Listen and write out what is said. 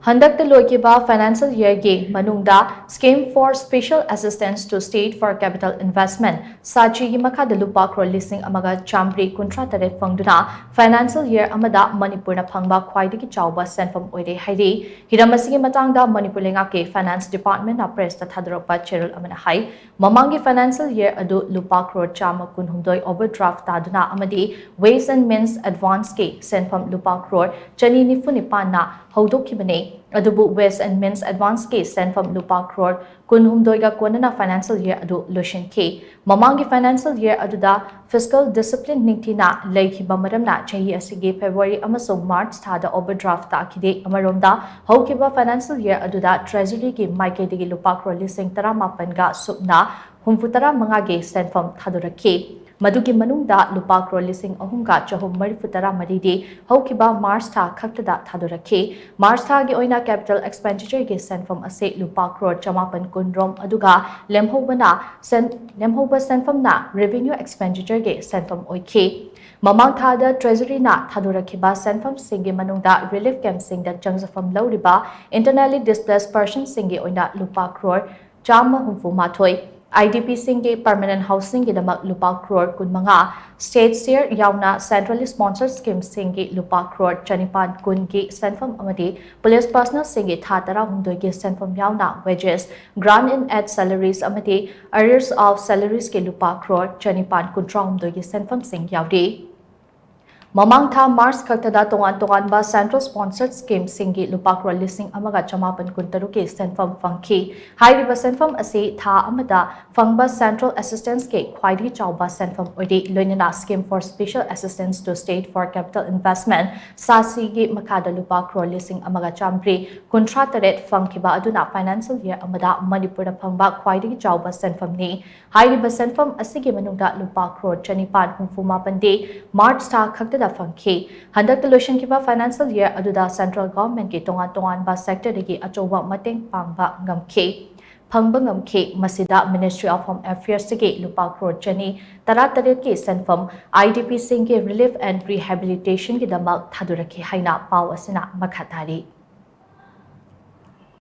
Handak loikhiba financial year ge manungda scheme for special assistance to state for capital investment SASCI gi makhada lupa crore lishing amaga chambri kuntra taret phangduna financial year Amada Manipur na Phangba Khwaidagi Chaoba Shenpham Oire Hairi hiramasi matangda Manipur lenga ke finance department na press ta thadropa cherul amana hai mamangi financial year adu lupa crore chama kunhumdoi overdraft taduna amadi ways and means advance ke Shenpham lupa crore chani nifunipan na haudokhibane adubu ways and means advance ke Shenpham lupa crore kunhumdoiga konana financial year adu lushin ke mamangi financial year aduda fiscal discipline ningthina loikhiba maramna chahi asige February amasong March thada overdraft ta khide amaromda haukiba financial year aduda treasury ki maikedi lupa crore lishing 18 ga subna humfutara manga ge Shenpham thadurakhe Madugi manungda lupa crore lishing ahunga chahum marifutara maridi haukiba March tha khaktada thadurakhe March tha gi oina capital expenditure ge Shenpham ase lupa crore chamapan kunrom aduga lemhobana Shenpham na revenue expenditure ge Shenpham oikhe Mamang thada treasury na thadurakhiba Shenpham singi manungda relief camp singda changjafam lauriba internally displaced persons singi oina lupa crore chama humfu mathoi IDP singe permanent housing ki damak lupa crore kunmanga state share yauna centrally sponsored scheme singe lupa crore chanipan kun ki Shenpham amadi police personnel singe thatara humdoi ki Shenpham yauna wages grant in aid salaries amadi arrears of salaries ke lupa crore chanipan kuntra humdoi ki Shenpham sing yaudi Mamang tha Mars khaktada tongan ba central sponsored scheme singi lupa crore lishing amaga chamapan kuntaru ke Shenpham phangki hairiba Shenpham ase tha amada Phangba central assistance ke Khwaidagi Chaoba Shenpham Oire loinana scheme for special assistance to state for capital investment SASCI gi makhada lupa crore lishing amaga chambri kuntra taret phangkiba aduna financial year amada Manipur na Phangba Khwaidagi Chaoba Shenpham ni hairiba Shenpham asige manungda lupa crore chanipan humfuma pande March tha khaktada Phangki Handak loikhiba financial year aduda central government ki tongan ba sector dagi achoba mateng pangba ngamkhe phangba ngamkhe masida Ministry of Home Affairs ki lupa crore chani tarataret ki Shenpham IDP sing ki relief and rehabilitation ki damak thadurakhe haina paw asina makhadari